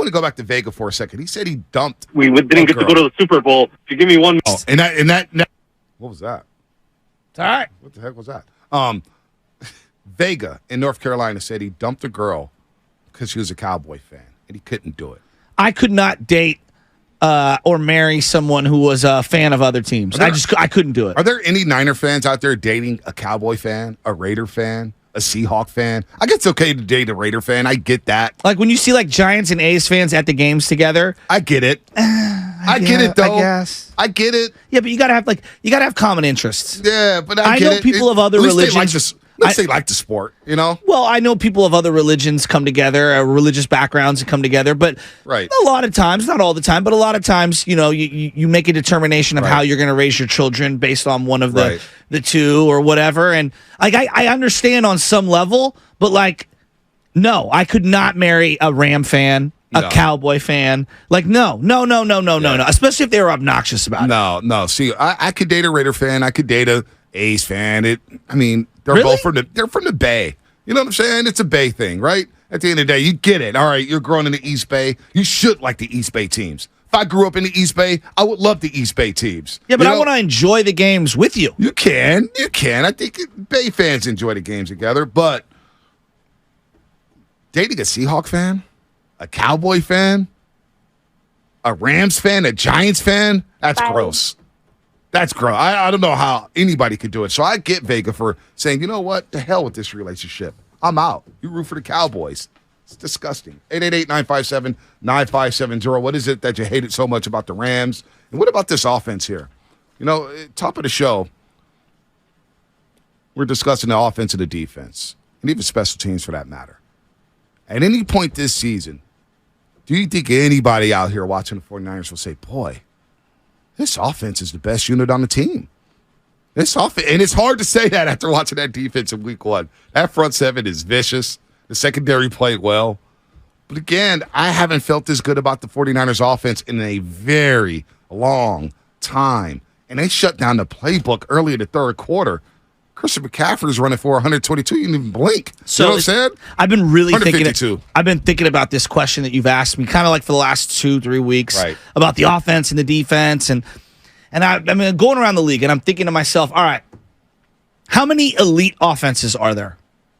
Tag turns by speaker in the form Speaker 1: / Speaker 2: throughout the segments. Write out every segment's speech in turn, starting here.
Speaker 1: want to go back to Vega for a second. He said he dumped.
Speaker 2: We didn't get to go to the Super Bowl. If you give me one.
Speaker 1: Oh, and that. What was that?
Speaker 3: It's all right.
Speaker 1: What the heck was that? Vega in North Carolina said he dumped a girl because she was a Cowboy fan, and he couldn't do it.
Speaker 3: I could not date or marry someone who was a fan of other teams. I couldn't do it.
Speaker 1: Are there any Niner fans out there dating a Cowboy fan, a Raider fan, a Seahawk fan? I guess it's okay to date a Raider fan. I get that.
Speaker 3: Like when you see like Giants and A's fans at the games together.
Speaker 1: I get it. I get it though.
Speaker 3: I guess.
Speaker 1: I get it.
Speaker 3: Yeah, but you gotta have common interests.
Speaker 1: Yeah, but
Speaker 3: I know people of other religions.
Speaker 1: They like the sport, you know?
Speaker 3: Well, I know people of other religions come together, religious backgrounds come together, but
Speaker 1: right.
Speaker 3: A lot of times, not all the time, but a lot of times, you make a determination of how you're going to raise your children based on one of the two or whatever. And like I understand on some level, but like, no, I could not marry a Ram fan. A Cowboy fan. Like, no. Especially if they were obnoxious about it.
Speaker 1: No. See, I could date a Raider fan. I could date a A's fan. They're both from the Bay. You know what I'm saying? It's a Bay thing, right? At the end of the day, you get it. All right, you're growing in the East Bay. You should like the East Bay teams. If I grew up in the East Bay, I would love the East Bay teams.
Speaker 3: Yeah, but I want to enjoy the games with you.
Speaker 1: You can. I think Bay fans enjoy the games together, but dating a Seahawk fan, a Cowboy fan, a Rams fan, a Giants fan, that's gross. That's gross. I don't know how anybody could do it. So I get Vega for saying, you know what? The hell with this relationship. I'm out. You root for the Cowboys. It's disgusting. 888-957-9570. What is it that you hated so much about the Rams? And what about this offense here? Top of the show, we're discussing the offense and the defense, and even special teams for that matter. At any point this season, do you think anybody out here watching the 49ers will say, boy, this offense is the best unit on the team? This offense, and it's hard to say that after watching that defense in week one. That front seven is vicious. The secondary played well. But again, I haven't felt this good about the 49ers offense in a very long time. And they shut down the playbook early in the third quarter. Christian McCaffrey's running for 122. You didn't even blink.
Speaker 3: So
Speaker 1: you know what I'm saying?
Speaker 3: I've been really thinking about this question that you've asked me kind of like for the last 2-3 weeks about the offense and the defense. And I'm going around the league, and I'm thinking to myself, all right, how many elite offenses are there?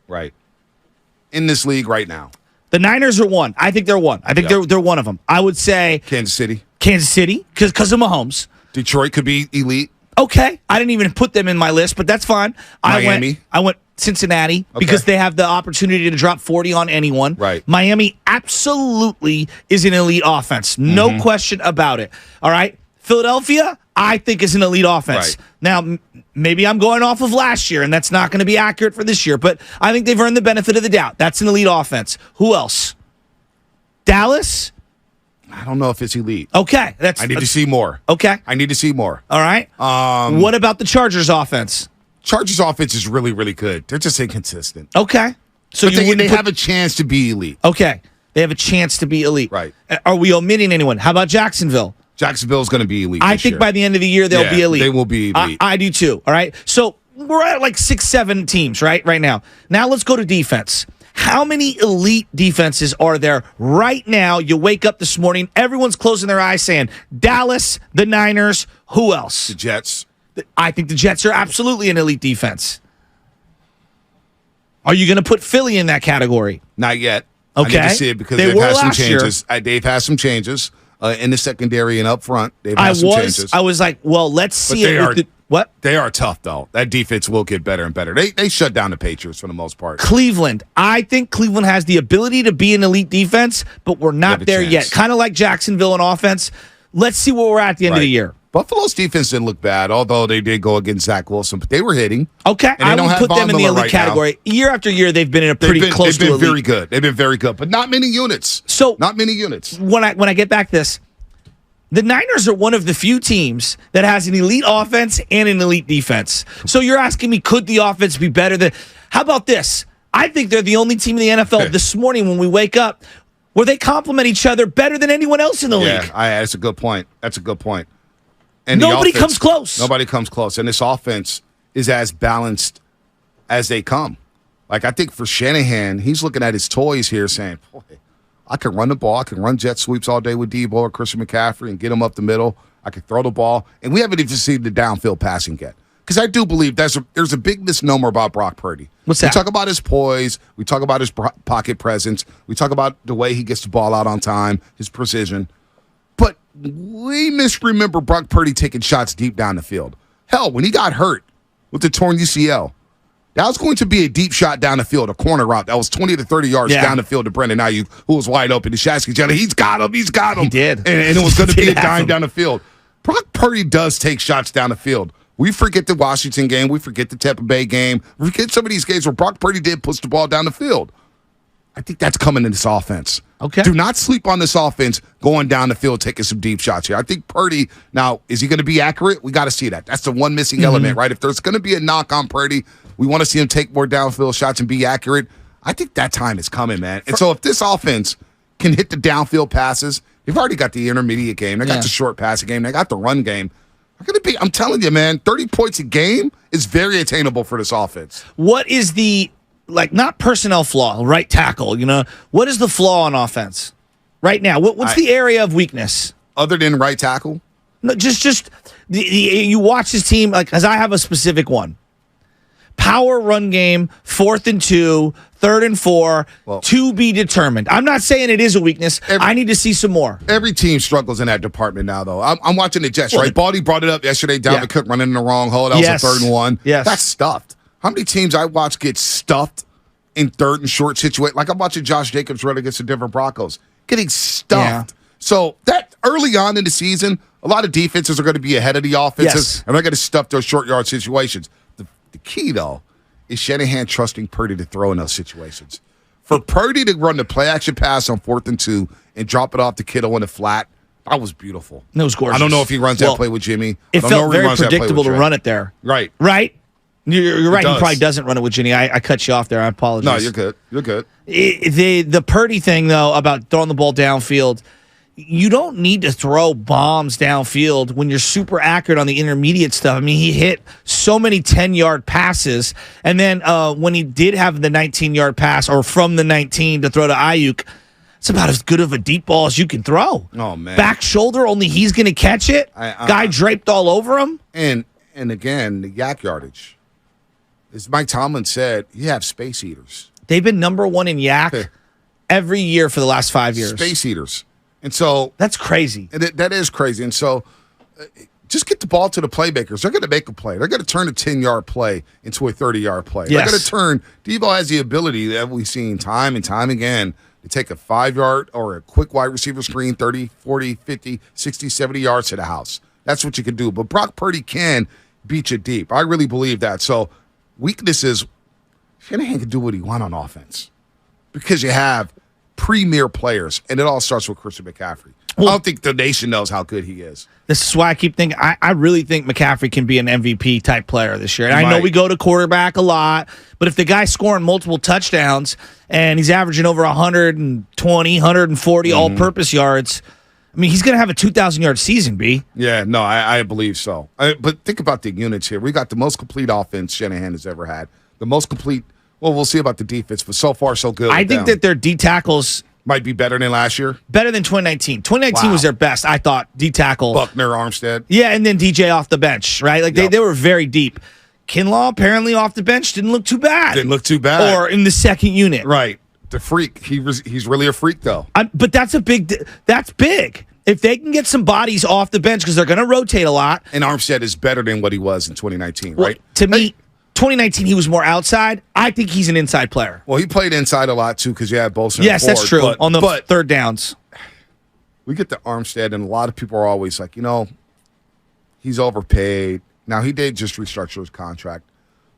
Speaker 1: Right. In this league right now.
Speaker 3: The Niners are one. I think they're one. I think they're one of them. I would say
Speaker 1: Kansas City,
Speaker 3: because of Mahomes.
Speaker 1: Detroit could be elite.
Speaker 3: Okay, I didn't even put them in my list, but that's fine.
Speaker 1: Miami.
Speaker 3: I went Cincinnati because they have the opportunity to drop 40 on anyone.
Speaker 1: Right.
Speaker 3: Miami absolutely is an elite offense. No question about it. All right. Philadelphia, I think, is an elite offense.
Speaker 1: Right.
Speaker 3: Now, maybe I'm going off of last year, and that's not going to be accurate for this year, but I think they've earned the benefit of the doubt. That's an elite offense. Who else? Dallas?
Speaker 1: I don't know if it's elite.
Speaker 3: Okay.
Speaker 1: I need to see more.
Speaker 3: Okay.
Speaker 1: I need to see more.
Speaker 3: All right. What about the Chargers offense?
Speaker 1: Chargers offense is really, really good. They're just inconsistent.
Speaker 3: Okay. So
Speaker 1: they have a chance to be elite.
Speaker 3: Okay. They have a chance to be elite.
Speaker 1: Right.
Speaker 3: Are we omitting anyone? How about Jacksonville?
Speaker 1: Jacksonville's going to be elite.
Speaker 3: I think by the end of the year, they'll be elite.
Speaker 1: They will be elite.
Speaker 3: I do too. All right. So we're at like 6-7 teams, right now. Now let's go to defense. How many elite defenses are there right now? You wake up this morning, everyone's closing their eyes saying, Dallas, the Niners, who else?
Speaker 1: The Jets.
Speaker 3: I think the Jets are absolutely an elite defense. Are you going to put Philly in that category?
Speaker 1: Not yet.
Speaker 3: Okay.
Speaker 1: I need to see it because they've had some changes. They've had some changes in the secondary and up front. They've had some changes.
Speaker 3: I was like, well, let's see it. What?
Speaker 1: They are tough, though. That defense will get better and better. They shut down the Patriots for the most part.
Speaker 3: Cleveland. I think Cleveland has the ability to be an elite defense, but we're not there yet. Kind of like Jacksonville in offense. Let's see where we're at the end of the year.
Speaker 1: Buffalo's defense didn't look bad, although they did go against Zach Wilson, but they were hitting.
Speaker 3: Okay, I would put them in the elite category. Year after year, they've been in a pretty close to elite.
Speaker 1: They've been very good. They've been very good, but not many units. Not many units.
Speaker 3: When I get back to this, the Niners are one of the few teams that has an elite offense and an elite defense. So you're asking me, could the offense be better than? How about this? I think they're the only team in the NFL this morning when we wake up where they complement each other better than anyone else in the league.
Speaker 1: Yeah, that's a good point. That's a good point. And
Speaker 3: nobody comes close.
Speaker 1: Nobody comes close. And this offense is as balanced as they come. Like, I think for Shanahan, he's looking at his toys here saying, boy, I can run the ball. I can run jet sweeps all day with Debo or Christian McCaffrey and get them up the middle. I can throw the ball. And we haven't even seen the downfield passing yet. Because I do believe there's a big misnomer about Brock Purdy.
Speaker 3: What's that?
Speaker 1: We talk about his poise. We talk about his pocket presence. We talk about the way he gets the ball out on time, his precision. But we misremember Brock Purdy taking shots deep down the field. Hell, when he got hurt with the torn UCL, that was going to be a deep shot down the field, a corner route. That was 20 to 30 yards down the field to Brandon Ayuk, who was wide open. The Shasky Jelly, he's got him.
Speaker 3: He did.
Speaker 1: And it was going to be a dime down the field. Brock Purdy does take shots down the field. We forget the Washington game. We forget the Tampa Bay game. We forget some of these games where Brock Purdy did push the ball down the field. I think that's coming in this offense.
Speaker 3: Okay.
Speaker 1: Do not sleep on this offense going down the field, taking some deep shots here. I think Purdy, now, is he going to be accurate? We got to see that. That's the one missing element, right? If there's going to be a knock on Purdy, we want to see him take more downfield shots and be accurate. I think that time is coming, man. And so if this offense can hit the downfield passes, they've already got the intermediate game. They got the short passing game. They got the run game. I'm telling you, man, 30 points a game is very attainable for this offense.
Speaker 3: What is the, not personnel flaw, right tackle, what is the flaw on offense right now? What's the area of weakness?
Speaker 1: Other than right tackle?
Speaker 3: No, just you watch his team, because I have a specific one. Power run game, 4th and 2, 3rd and 4, to be determined. I'm not saying it is a weakness. I need to see some more.
Speaker 1: Every team struggles in that department now, though. I'm watching the Jets, right? Baldy brought it up yesterday. Dalvin Cook running in the wrong hole. That was a 3rd and 1.
Speaker 3: Yes.
Speaker 1: That's stuffed. How many teams I watch get stuffed in 3rd and short situations? Like I'm watching Josh Jacobs run against the Denver Broncos. Getting stuffed. Yeah. So that early on in the season, a lot of defenses are going to be ahead of the offenses, and they're going to stuff those short yard situations. The key, though, is Shanahan trusting Purdy to throw in those situations. For Purdy to run the play-action pass on 4th and 2 and drop it off to Kittle in the flat, that was beautiful.
Speaker 3: That was gorgeous.
Speaker 1: I don't know if he runs that play with Jimmy.
Speaker 3: It felt very predictable to run it there.
Speaker 1: Right.
Speaker 3: Right? You're right. He probably doesn't run it with Jimmy. I cut you off there. I apologize.
Speaker 1: No, you're good. You're good.
Speaker 3: The Purdy thing, though, about throwing the ball downfield, you don't need to throw bombs downfield when you're super accurate on the intermediate stuff. I mean, he hit so many 10-yard passes, and then when he did have the 19-yard pass, or from the 19 to throw to Ayuk, it's about as good of a deep ball as you can throw.
Speaker 1: Oh, man.
Speaker 3: Back shoulder, only he's going to catch it. Guy draped all over him.
Speaker 1: And again, the yak yardage. As Mike Tomlin said, you have space eaters.
Speaker 3: They've been number 1 in yak every year for the last 5 years.
Speaker 1: Space eaters. And so
Speaker 3: that's crazy.
Speaker 1: And that is crazy. And so just get the ball to the playmakers. They're going to make a play. They're going to turn a 10-yard play into a 30-yard play.
Speaker 3: Yes.
Speaker 1: They're going to turn. Debo has the ability that we've seen time and time again to take a 5-yard or a quick wide receiver screen, 30, 40, 50, 60, 70 yards to the house. That's what you can do. But Brock Purdy can beat you deep. I really believe that. So weakness is Shanahan can do what he wants on offense because you have premier players, and it all starts with Christian McCaffrey. Well, I don't think the nation knows how good he is.
Speaker 3: This is why I keep thinking I really think McCaffrey can be an MVP type player this year. And I know we go to quarterback a lot, but if the guy's scoring multiple touchdowns and he's averaging over 120, 140 all-purpose yards, I mean, he's going to have a 2,000-yard season, B.
Speaker 1: Yeah, no, I believe so. But think about the units here. We got the most complete offense Shanahan has ever had. The most complete. Well, we'll see about the defense, but so far, so good.
Speaker 3: I think that their D tackles
Speaker 1: might be better than last year.
Speaker 3: Better than 2019. 2019 was their best, I thought, D tackle.
Speaker 1: Buckner, Armstead.
Speaker 3: Yeah, and then DJ off the bench, right? Like they were very deep. Kinlaw, apparently off the bench, didn't look too bad.
Speaker 1: Didn't look too bad.
Speaker 3: Or in the second unit.
Speaker 1: Right. The freak. He's really a freak, though.
Speaker 3: But that's big. If they can get some bodies off the bench, because they're going to rotate a lot.
Speaker 1: And Armstead is better than what he was in 2019, right?
Speaker 3: To me, 2019, he was more outside. I think he's an inside player.
Speaker 1: Well, he played inside a lot, too, because you had Bolson.
Speaker 3: Yes, that's true. On the third downs.
Speaker 1: We get to Armstead, and a lot of people are always like, he's overpaid. Now, he did just restructure his contract.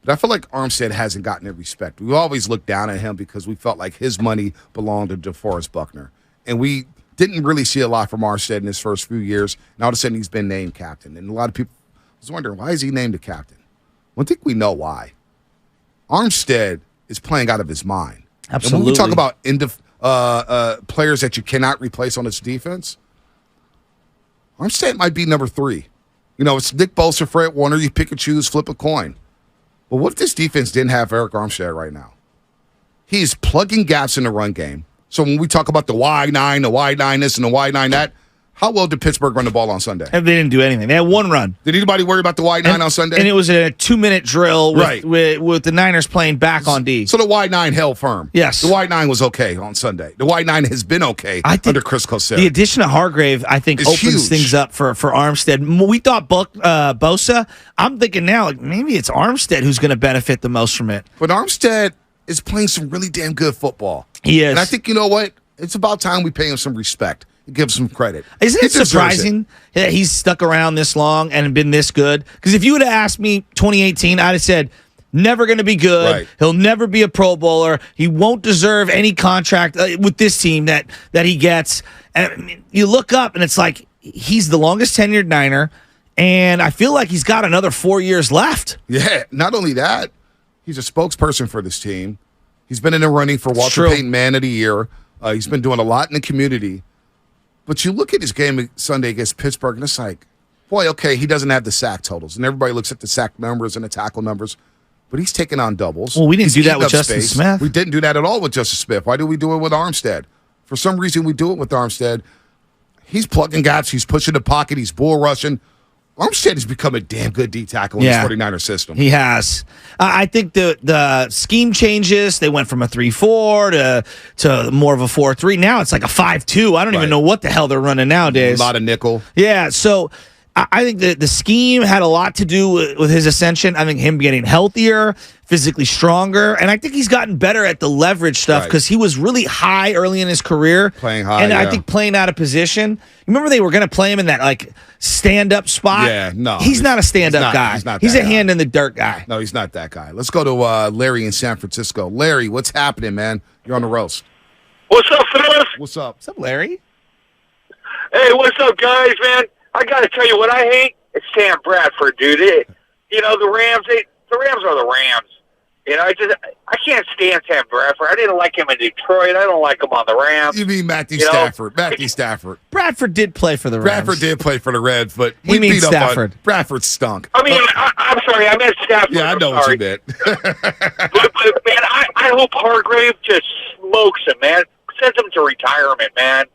Speaker 1: But I feel like Armstead hasn't gotten the respect. We always looked down at him because we felt like his money belonged to DeForest Buckner. And we didn't really see a lot from Armstead in his first few years. And all of a sudden, he's been named captain. And a lot of people was wondering, why is he named a captain? Well, I think we know why. Armstead is playing out of his mind.
Speaker 3: Absolutely.
Speaker 1: And when we talk about players that you cannot replace on this defense, Armstead might be number 3. It's Nick Bosa, Fred Warner. You pick and choose, flip a coin. But what if this defense didn't have Eric Armstead right now? He's plugging gaps in the run game, So when we talk about the Y9, the Y9 this, and the Y9 that, how well did Pittsburgh run the ball on Sunday?
Speaker 3: And they didn't do anything. They had one run.
Speaker 1: Did anybody worry about the Y9 on Sunday?
Speaker 3: And it was a 2-minute drill with the Niners playing back on D.
Speaker 1: So the Y9 held firm.
Speaker 3: Yes.
Speaker 1: The Y9 was okay on Sunday. The Y9 has been okay under Chris Cosell.
Speaker 3: The addition of Hargrave, I think, opens
Speaker 1: huge.
Speaker 3: things up for Armstead. We thought Bosa. I'm thinking now, like maybe it's Armstead who's going to benefit the most from it.
Speaker 1: But Armstead is playing some really damn good football.
Speaker 3: He is.
Speaker 1: And I think, you know what? It's about time we pay him some respect. Give some credit.
Speaker 3: Isn't it surprising that he's stuck around this long and been this good? Because if you would have asked me 2018, I'd have said, never going to be good.
Speaker 1: Right.
Speaker 3: He'll never be a Pro Bowler. He won't deserve any contract with this team that he gets. And I mean, you look up and it's like he's the longest tenured Niner, and I feel like he's got another 4 years left.
Speaker 1: Yeah, not only that, he's a spokesperson for this team. He's been in the running for Walter Payton Man of the Year. He's been doing a lot in the community. But you look at his game Sunday against Pittsburgh, and it's like, boy, okay, he doesn't have the sack totals. And everybody looks at the sack numbers and the tackle numbers, but he's taking on doubles.
Speaker 3: Well, we didn't do that with Justin Smith.
Speaker 1: We didn't do that at all with Justin Smith. Why do we do it with Armstead? For some reason, we do it with Armstead. He's plugging gaps. He's pushing the pocket. He's bull rushing. Armstead has become a damn good D tackle in the 49er system.
Speaker 3: He has. I think the scheme changes. They went from a 3-4 to more of a 4-3. Now it's like a 5-2. I don't even know what the hell they're running nowadays.
Speaker 1: A lot of nickel.
Speaker 3: Yeah, so I think the scheme had a lot to do with his ascension. I think him getting healthier, physically stronger, and I think he's gotten better at the leverage stuff because he was really high early in his career.
Speaker 1: Playing high,
Speaker 3: and I think playing out of position. Remember they were going to play him in that like stand-up spot?
Speaker 1: Yeah, no.
Speaker 3: He's not a stand-up guy. He's a hand-in-the-dirt guy.
Speaker 1: No, he's not that guy. Let's go to Larry in San Francisco. Larry, what's happening, man? You're on the roast.
Speaker 2: What's up, fellas?
Speaker 1: What's up?
Speaker 3: What's up, Larry?
Speaker 2: Hey, what's up, guys, man? I got to tell you what I hate. It's Sam Bradford, dude. The Rams. The Rams are the Rams. I can't stand Sam Bradford. I didn't like him in Detroit. I don't like him on the Rams.
Speaker 1: You mean Matthew Stafford? Matthew Stafford.
Speaker 3: Bradford did play for the Rams.
Speaker 1: Bradford did play for the Reds, but
Speaker 3: he means Stafford.
Speaker 1: Bradford stunk.
Speaker 2: I mean, I'm sorry. I meant Stafford.
Speaker 1: Yeah, I know what you meant.
Speaker 2: but man, I hope Hargrave just smokes him, man. Sends him to retirement, man.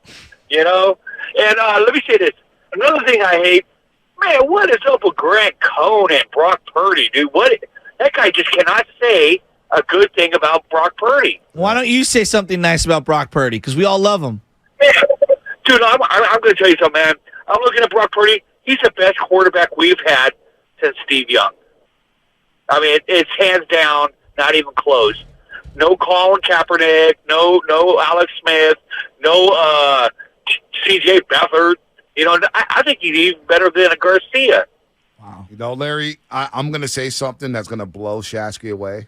Speaker 2: And let me say this. Another thing I hate, man, what is up with Grant Cohn and Brock Purdy, dude? That guy just cannot say a good thing about Brock Purdy.
Speaker 3: Why don't you say something nice about Brock Purdy? Because we all love him.
Speaker 2: Man, dude, I'm going to tell you something, man. I'm looking at Brock Purdy. He's the best quarterback we've had since Steve Young. I mean, it's hands down, not even close. No Colin Kaepernick, no Alex Smith, no C.J. Beathard. I think he's even better than a Garcia.
Speaker 1: Wow. Larry, I'm going to say something that's going to blow Shasky away.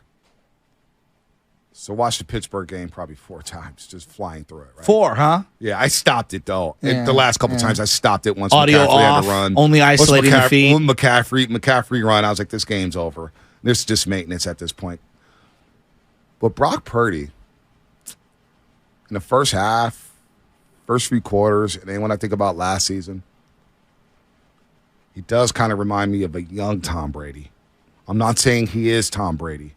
Speaker 1: So watch the Pittsburgh game probably 4 times, just flying through it. Right?
Speaker 3: 4, huh?
Speaker 1: Yeah, I stopped it, though.
Speaker 3: Yeah,
Speaker 1: The last couple times I stopped it once
Speaker 3: Audio
Speaker 1: McCaffrey
Speaker 3: off,
Speaker 1: had to run.
Speaker 3: only isolating the feed.
Speaker 1: When McCaffrey run, I was like, this game's over. This is just maintenance at this point. But Brock Purdy, in the first half, first few quarters, and then when I think about last season, he does kind of remind me of a young Tom Brady. I'm not saying he is Tom Brady.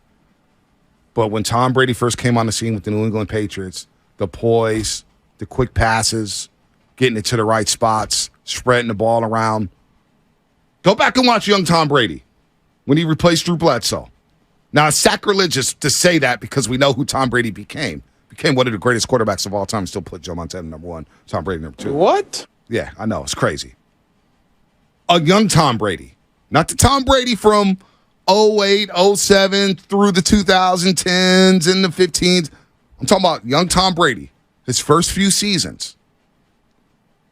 Speaker 1: But when Tom Brady first came on the scene with the New England Patriots, the poise, the quick passes, getting it to the right spots, spreading the ball around. Go back and watch young Tom Brady when he replaced Drew Bledsoe. Now, it's sacrilegious to say that because we know who Tom Brady became. Became one of the greatest quarterbacks of all time. Still put Joe Montana number 1, Tom Brady number 2.
Speaker 4: What?
Speaker 1: Yeah, I know. It's crazy. A young Tom Brady. Not the Tom Brady from 08, 07 through the 2010s and the 15s. I'm talking about young Tom Brady. His first few seasons.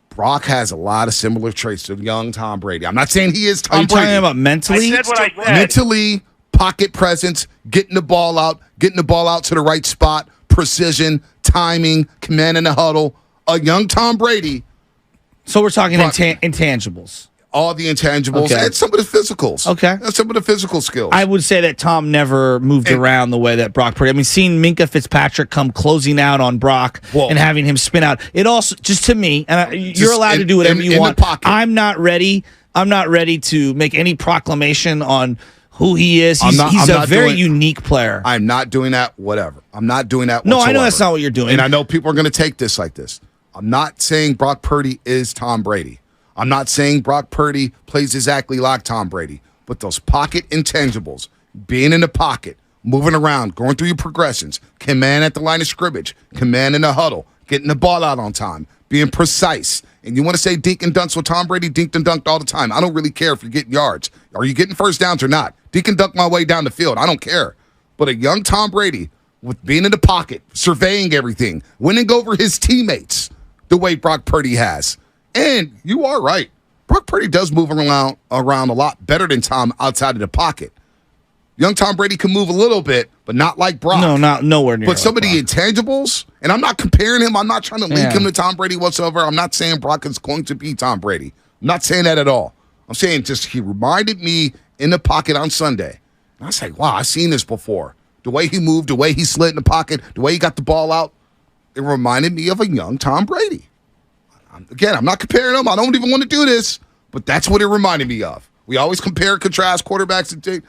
Speaker 1: Brock has a lot of similar traits of young Tom Brady. I'm not saying he is Tom Brady.
Speaker 3: Are you talking about mentally?
Speaker 2: I said what I said.
Speaker 1: Mentally, pocket presence, getting the ball out to the right spot, precision, timing, command in the huddle. A young Tom Brady.
Speaker 3: So we're talking intangibles.
Speaker 1: All the intangibles and some of the physicals.
Speaker 3: Okay.
Speaker 1: And some of the physical skills.
Speaker 3: I would say that Tom never moved around the way that Brock Purdy. I mean, seeing Minka Fitzpatrick come closing out on Brock and having him spin out, it also, just to me, and you're allowed to do whatever you want. I'm not ready to make any proclamation on who he is. He's a very unique player.
Speaker 1: I'm not doing that, whatever. I'm not doing that
Speaker 3: No,
Speaker 1: whatsoever.
Speaker 3: I know that's not what you're doing.
Speaker 1: And I know people are going to take this like this. I'm not saying Brock Purdy is Tom Brady. I'm not saying Brock Purdy plays exactly like Tom Brady. But those pocket intangibles, being in the pocket, moving around, going through your progressions, command at the line of scrimmage, command in the huddle, getting the ball out on time, being precise. And you want to say dink and dunks with Tom Brady? Dinked and dunked all the time. I don't really care if you're getting yards. Are you getting first downs or not? Dink and dunk my way down the field. I don't care. But a young Tom Brady with being in the pocket, surveying everything, winning over his teammates the way Brock Purdy has. And you are right. Brock Purdy does move around a lot better than Tom outside of the pocket. Young Tom Brady can move a little bit, but not like Brock.
Speaker 3: No, nowhere near.
Speaker 1: But some of the
Speaker 3: Brock.
Speaker 1: intangibles, and I'm not comparing him. I'm not trying to link him to Tom Brady whatsoever. I'm not saying Brock is going to be Tom Brady. I'm not saying that at all. I'm saying just he reminded me in the pocket on Sunday. And I was like, wow, I've seen this before. The way he moved, the way he slid in the pocket, the way he got the ball out, it reminded me of a young Tom Brady. Again, I'm not comparing him. I don't even want to do this, but that's what it reminded me of. We always compare and contrast quarterbacks and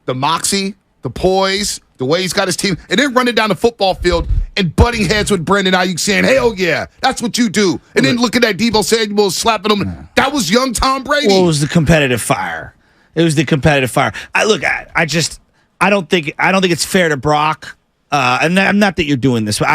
Speaker 1: the moxie, the poise, the way he's got his team, and then running down the football field and butting heads with Brendan Ayuk saying, hell yeah, that's what you do. And then looking at Deebo Samuel slapping him. That was young Tom Brady.
Speaker 3: Well, it was the competitive fire. It was the competitive fire. I don't think it's fair to Brock. And I'm not that you're doing this, but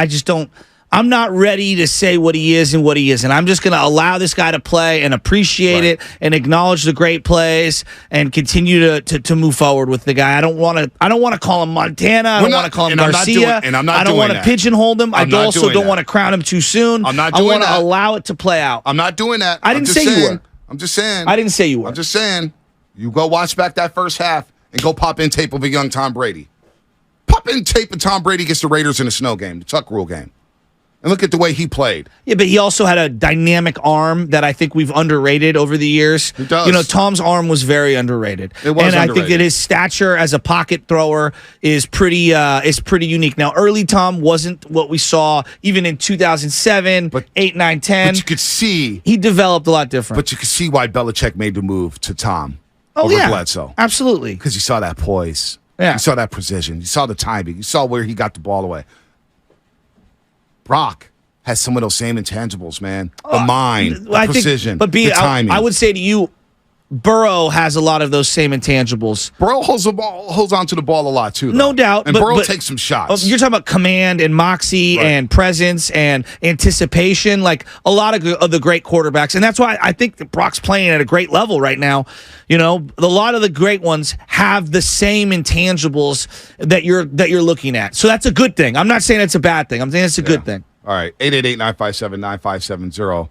Speaker 3: I'm not ready to say what he is and what he isn't. I'm just going to allow this guy to play and appreciate it and acknowledge the great plays and continue to move forward with the guy. I don't want to call him Montana. I don't want to call him Garcia. I don't want to pigeonhole him. I also don't want to crown him too soon.
Speaker 1: I'm not doing that.
Speaker 3: I want to allow it to play out.
Speaker 1: I'm not doing that.
Speaker 3: I didn't say you were.
Speaker 1: I'm just saying.
Speaker 3: I didn't say you were.
Speaker 1: I'm just saying. You go watch back that first half and go pop in tape of a young Tom Brady. Pop in tape of Tom Brady against the Raiders in the snow game, the Tuck Rule game. And look at the way he played.
Speaker 3: Yeah, but he also had a dynamic arm that I think we've underrated over the years.
Speaker 1: He does.
Speaker 3: Tom's arm was very underrated.
Speaker 1: It was
Speaker 3: and
Speaker 1: underrated.
Speaker 3: I think that his stature as a pocket thrower is pretty unique. Now, early Tom wasn't what we saw even in 2007, 8, 9, 10.
Speaker 1: But you could see.
Speaker 3: He developed a lot different.
Speaker 1: But you could see why Belichick made the move to Tom over Bledsoe.
Speaker 3: Absolutely.
Speaker 1: Because you saw that poise.
Speaker 3: Yeah.
Speaker 1: You saw that precision. You saw the timing. You saw where he got the ball away. Brock has some of those same intangibles, man. The mind, the precision, the timing.
Speaker 3: I would say to you, Burrow has a lot of those same intangibles.
Speaker 1: Burrow holds on to the ball a lot, too, though.
Speaker 3: No doubt.
Speaker 1: And Burrow takes some shots.
Speaker 3: You're talking about command and moxie and presence and anticipation, like a lot of the great quarterbacks. And that's why I think that Brock's playing at a great level right now. A lot of the great ones have the same intangibles that you're looking at. So that's a good thing. I'm not saying it's a bad thing. I'm saying it's a good thing.
Speaker 1: All right, 888-957-9570.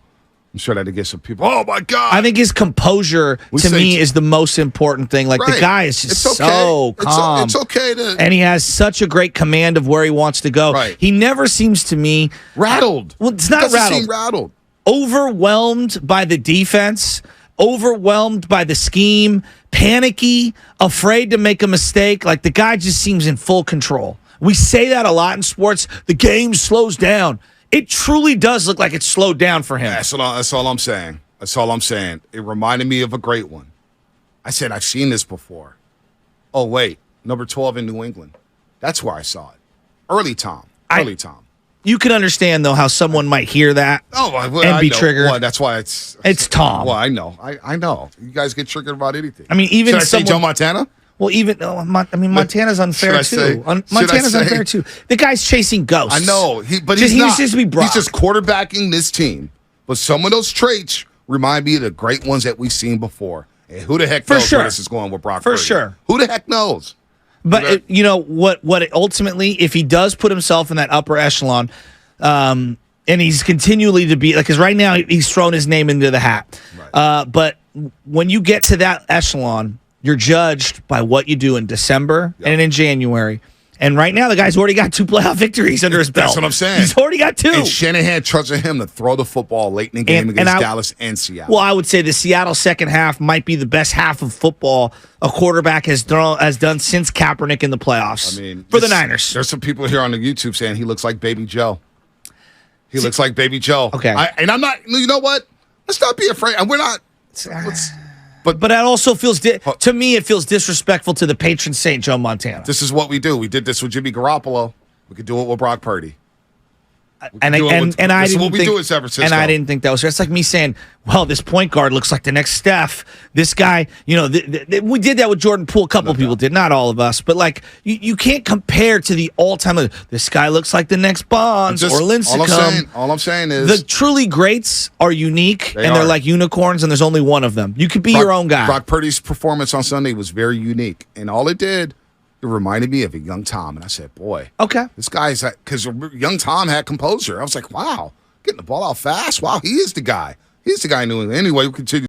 Speaker 1: I'm sure that'll get some people. Oh, my God.
Speaker 3: I think his composure, to me, is the most important thing. Like, the guy is just so calm.
Speaker 1: It's okay to...
Speaker 3: And he has such a great command of where he wants to go.
Speaker 1: Right.
Speaker 3: He never seems to me...
Speaker 1: rattled.
Speaker 3: Well, it's not
Speaker 1: Doesn't
Speaker 3: rattled.
Speaker 1: seem rattled.
Speaker 3: Overwhelmed by the defense, overwhelmed by the scheme, panicky, afraid to make a mistake. Like, the guy just seems in full control. We say that a lot in sports. The game slows down. It truly does look like it's slowed down for him.
Speaker 1: That's all I'm saying. That's all I'm saying. It reminded me of a great one. I said, I've seen this before. Oh, wait. Number 12 in New England. That's where I saw it. Early Tom. Tom.
Speaker 3: You can understand, though, how someone might hear that and be triggered.
Speaker 1: Well, that's why it's
Speaker 3: Tom.
Speaker 1: Well, I know. I know. You guys get triggered about anything.
Speaker 3: I mean, even
Speaker 1: Should I say Joe Montana?
Speaker 3: Well, Montana's unfair too. Montana's unfair too. The guy's chasing ghosts.
Speaker 1: I know, but
Speaker 3: he's just be Brock.
Speaker 1: He's just quarterbacking this team. But some of those traits remind me of the great ones that we've seen before. And who the heck knows where this is going with Brock Purdy?
Speaker 3: For sure.
Speaker 1: Who the heck knows?
Speaker 3: But what ultimately, if he does put himself in that upper echelon, and he's continually to be because right now he's thrown his name into the hat. Right. But when you get to that echelon, you're judged by what you do in December and in January. And right now, the guy's already got 2 playoff victories under his belt.
Speaker 1: That's what I'm saying.
Speaker 3: He's already got 2.
Speaker 1: And Shanahan trusted him to throw the football late in the game against Dallas and Seattle.
Speaker 3: Well, I would say the Seattle second half might be the best half of football a quarterback has done since Kaepernick in the playoffs for the Niners.
Speaker 1: There's some people here on the YouTube saying he looks like Baby Joe. He looks like Baby Joe.
Speaker 3: Okay.
Speaker 1: And I'm not, you know what? Let's not be afraid. We're not. But
Speaker 3: it also feels to me it feels disrespectful to the patron saint Joe Montana.
Speaker 1: This is what we do. We did this with Jimmy Garoppolo. We could do it with Brock Purdy.
Speaker 3: I didn't think that was fair. It's like me saying, well, this point guard looks like the next Steph. This guy, we did that with Jordan Poole. A couple people did, not all of us. But like, you can't compare to the all-time. This guy looks like the next Bonds or Lincecum.
Speaker 1: All I'm saying is
Speaker 3: the truly greats are unique, they're like unicorns, and there's only one of them. You could be your own guy.
Speaker 1: Brock Purdy's performance on Sunday was very unique, and all it did. It reminded me of a young Tom, and I said, boy,
Speaker 3: okay,
Speaker 1: this guy's because young Tom had composure. I was like, wow, getting the ball out fast. Wow, he is the guy. He's the guy in New England. Anyway, we'll continue.